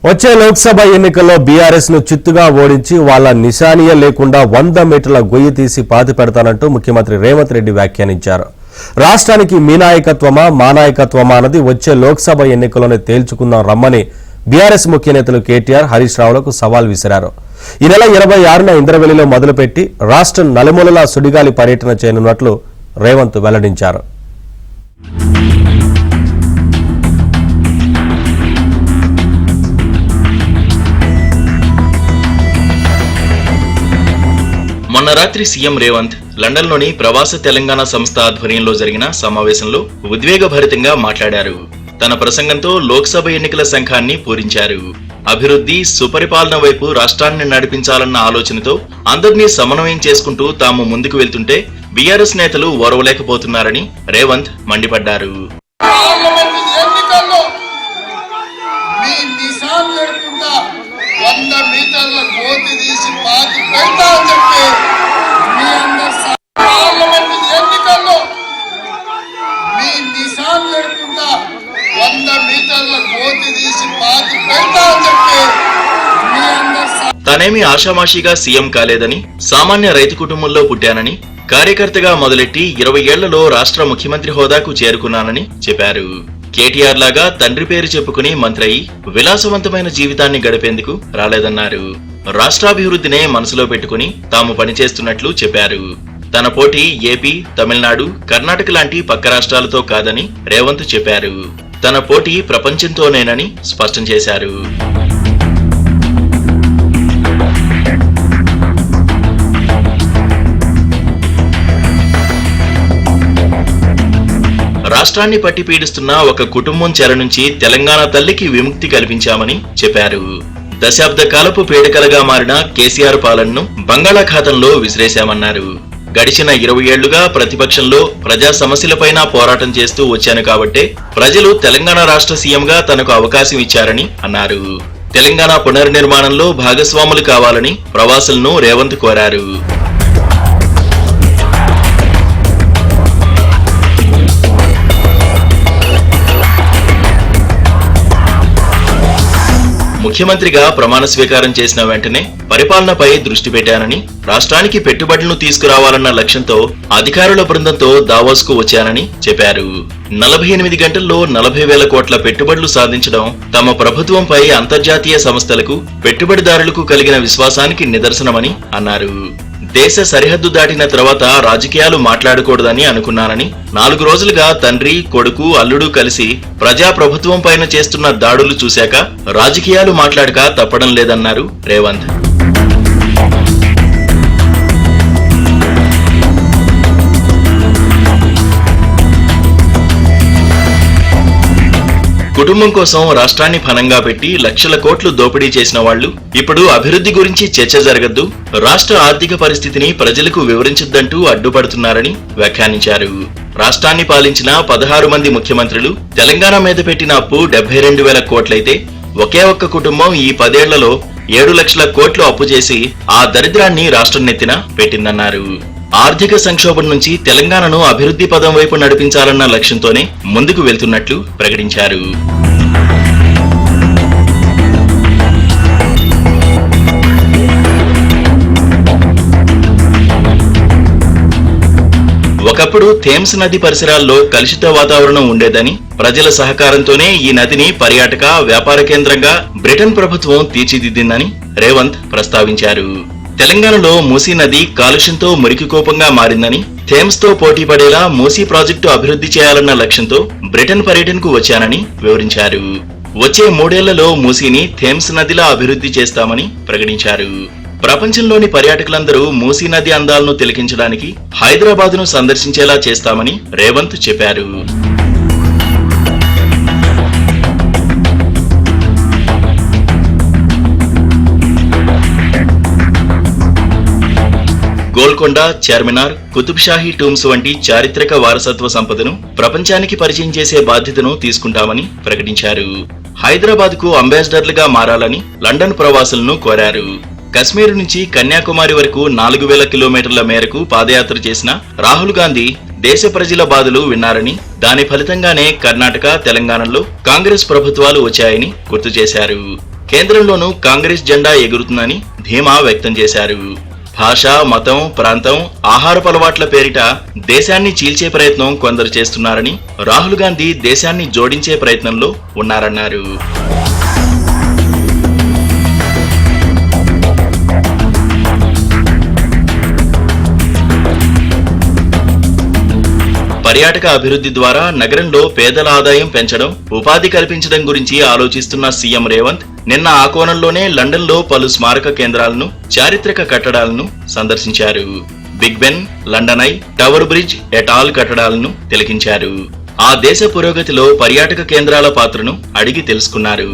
వచ్చే లోక్సభ ఎన్నికల్లో బీఆర్ఎస్ ను చిత్తుగా ఓడించి వాళ్ళ నిశానీయ లేకుండా 100 మీటర్ల గొయ్యి తీసి పాతి పెడతానంటూ ముఖ్యమంత్రి రేవంత్ రెడ్డి వ్యాఖ్యానించారు. రాష్ట్రానికి మీ నాయకత్వమా మా నాయకత్వమా అన్నది వచ్చే లోక్సభ ఎన్నికల్లోనే తేల్చుకుందాం రమ్మని బీఆర్ఎస్ ముఖ్య నేతలు కేటీఆర్, హరీష్ రావులకు సవాల్ విసిరారు. ఈ నెల 26న ఇంద్రవెల్లిలో మొదలుపెట్టి రాష్ట్రం నలుమూలలా సుడిగాలి పర్యటన చేయనున్నట్లు రేవంత్ వెల్లడించారు. మొన్న రాత్రి సీఎం రేవంత్ లండన్లోని ప్రవాస తెలంగాణ సంస్థ ఆధ్వర్యంలో జరిగిన సమావేశంలో ఉద్వేగభరితంగా మాట్లాడారు. తన ప్రసంగంతో లోక్సభ ఎన్నికల సంఘాన్ని పూరించారు. అభివృద్ధి, సుపరిపాలన వైపు రాష్ట్రాన్ని నడిపించాలన్న ఆలోచనతో అందరినీ సమన్వయం చేసుకుంటూ తాము ముందుకు వెళ్తుంటే బీఆర్ఎస్ నేతలు ఓర్వలేకపోతున్నారని రేవంత్ మండిపడ్డారు. తానేమి ఆషామాషిగా సీఎం కాలేదని, సామాన్య రైతు కుటుంబంలో పుట్టానని, కార్యకర్తగా మొదలెట్టి 20 ఏళ్లలో రాష్ట్ర ముఖ్యమంత్రి హోదాకు చేరుకున్నానని చెప్పారు. కేటీఆర్ లాగా తండ్రి పేరు చెప్పుకుని మంత్రి అయి విలాసవంతమైన జీవితాన్ని గడిపేందుకు రాలేదన్నారు. రాష్ట్రాభివృద్ధినే మనసులో పెట్టుకుని తాము పనిచేస్తున్నట్లు చెప్పారు. తన పోటీ ఏపీ, తమిళనాడు, కర్ణాటక లాంటి పక్క రాష్ట్రాలతో కాదని రేవంత్ చెప్పారు. తన పోటీ ప్రపంచంతోనేనని స్పష్టం చేశారు. రాష్ట్రాన్ని పట్టి పీడిస్తున్న ఒక కుటుంబం చెర నుంచి తెలంగాణ తల్లికి విముక్తి కల్పించామని చెప్పారు. దశాబ్ద కాలపు పీడకలగా మారిన కేసీఆర్ పాలనను బంగాళాఖాతంలో విసిరేశామన్నారు. గడిచిన 20 ఏళ్లుగా ప్రతిపక్షంలో ప్రజా సమస్యలపైన పోరాటం చేస్తూ వచ్చాను కాబట్టే ప్రజలు తెలంగాణ రాష్ట్ర సీఎంగా తనకు అవకాశం ఇచ్చారని అన్నారు. తెలంగాణ పునర్నిర్మాణంలో భాగస్వాములు కావాలని ప్రవాసులను రేవంత్ కోరారు. ముఖ్యమంత్రిగా ప్రమాణ స్వీకారం చేసిన వెంటనే పరిపాలనపై దృష్టి పెట్టానని, రాష్ట్రానికి పెట్టుబడులను తీసుకురావాలన్న లక్ష్యంతో అధికారుల బృందంతో దావోస్ కు వచ్చానని చెప్పారు. 48 గంటల్లో 40,000 కోట్ల పెట్టుబడులు సాధించడం తమ ప్రభుత్వంపై అంతర్జాతీయ సంస్థలకు, పెట్టుబడిదారులకు కలిగిన విశ్వాసానికి నిదర్శనమని అన్నారు. దేశ సరిహద్దు దాటిన తర్వాత రాజకీయాలు మాట్లాడకూడదని అనుకున్నానని, 4 రోజులుగా తండ్రి, కొడుకు, అల్లుడు కలిసి ప్రజాప్రభుత్వం పైన చేస్తున్న దాడులు చూశాక రాజకీయాలు మాట్లాడక తప్పడం లేదన్నారు రేవంత్. కుటుంబం కోసం రాష్ట్రాన్ని ఫలంగా పెట్టి లక్షల కోట్లు దోపిడీ చేసిన వాళ్లు ఇప్పుడు అభివృద్ధి గురించి చర్చ జరగద్దు, రాష్ట్ర ఆర్థిక పరిస్థితిని ప్రజలకు వివరించొద్దంటూ అడ్డుపడుతున్నారని వ్యాఖ్యానించారు. రాష్ట్రాన్ని పాలించిన 16 మంది ముఖ్యమంత్రులు తెలంగాణ మీద పెట్టిన అప్పు 72,000 కోట్లయితే ఒకే ఒక్క కుటుంబం ఈ 10 ఏళ్లలో 7 లక్షల కోట్లు అప్పు చేసి ఆ దరిద్రాన్ని రాష్ట్రం నెత్తిన పెట్టిందన్నారు. ఆర్థిక సంక్షోభం నుంచి తెలంగాణను అభివృద్ధి పదం వైపు నడిపించాలన్న లక్ష్యంతోనే ముందుకు వెళ్తున్నట్లు ప్రకటించారు. ఒకప్పుడు థేమ్స్ నది పరిసరాల్లో కలుషిత వాతావరణం ఉండేదని, ప్రజల సహకారంతోనే ఈ నదిని పర్యాటక, వ్యాపార కేంద్రంగా బ్రిటన్ ప్రభుత్వం తీర్చిదిద్దిందని రేవంత్ ప్రస్తావించారు. తెలంగాణలో మూసీ నది కాలుష్యంతో మురికికోపంగా మారిందని, థేమ్స్ తో పోటీ పడేలా మూసీ ప్రాజెక్టు అభివృద్ధి చేయాలన్న లక్ష్యంతో బ్రిటన్ పర్యటనకు వచ్చానని వివరించారు. వచ్చే 3 ఏళ్లలో మూసీని థేమ్స్ నదిలా అభివృద్ధి చేస్తామని ప్రకటించారు. ప్రపంచంలోని పర్యాటకులందరూ మూసీ నది అందాలను తిలకించడానికి హైదరాబాద్ను సందర్శించేలా చేస్తామని రేవంత్ చెప్పారు. గోల్కొండ, చార్మినార్, కుతుబ్షాహీ టూమ్స్ వంటి చారిత్రక వారసత్వ సంపదను ప్రపంచానికి పరిచయం చేసే బాధ్యతను తీసుకుంటామని ప్రకటించారు. హైదరాబాద్ కు అంబాసిడర్లుగా మారాలని లండన్ ప్రవాసులను కోరారు. కశ్మీర్ నుంచి కన్యాకుమారి వరకు 4,000 కిలోమీటర్ల మేరకు పాదయాత్ర చేసిన రాహుల్ గాంధీ దేశ ప్రజల బాధలు విన్నారని, దాని ఫలితంగానే కర్ణాటక, తెలంగాణలో కాంగ్రెస్ ప్రభుత్వాలు వచ్చాయని గుర్తు చేశారు. కేంద్రంలోనూ కాంగ్రెస్ జెండా ఎగురుతుందని ధీమా వ్యక్తం చేశారు. భాష, మతం, ప్రాంతం, ఆహారపు అలవాట్ల పేరిట దేశాన్ని చీల్చే ప్రయత్నం కొందరు చేస్తున్నారని, రాహుల్ గాంధీ దేశాన్ని జోడించే ప్రయత్నంలో ఉన్నారన్నారు. పర్యాటక అభివృద్ధి ద్వారా నగరంలో పేదల ఆదాయం పెంచడం, ఉపాధి కల్పించడం గురించి ఆలోచిస్తున్న సీఎం రేవంత్ నిన్న ఆ కోణంలోనే లండన్లో పలు స్మారక కేంద్రాలను, చారిత్రక కట్టడాలను సందర్శించారు. Big Ben, London Eye, Tower Bridge, ఎటాల్ కట్టడాలను తిలకించారు. ఆ దేశ పురోగతిలో పర్యాటక కేంద్రాల పాత్రను అడిగి తెలుసుకున్నారు.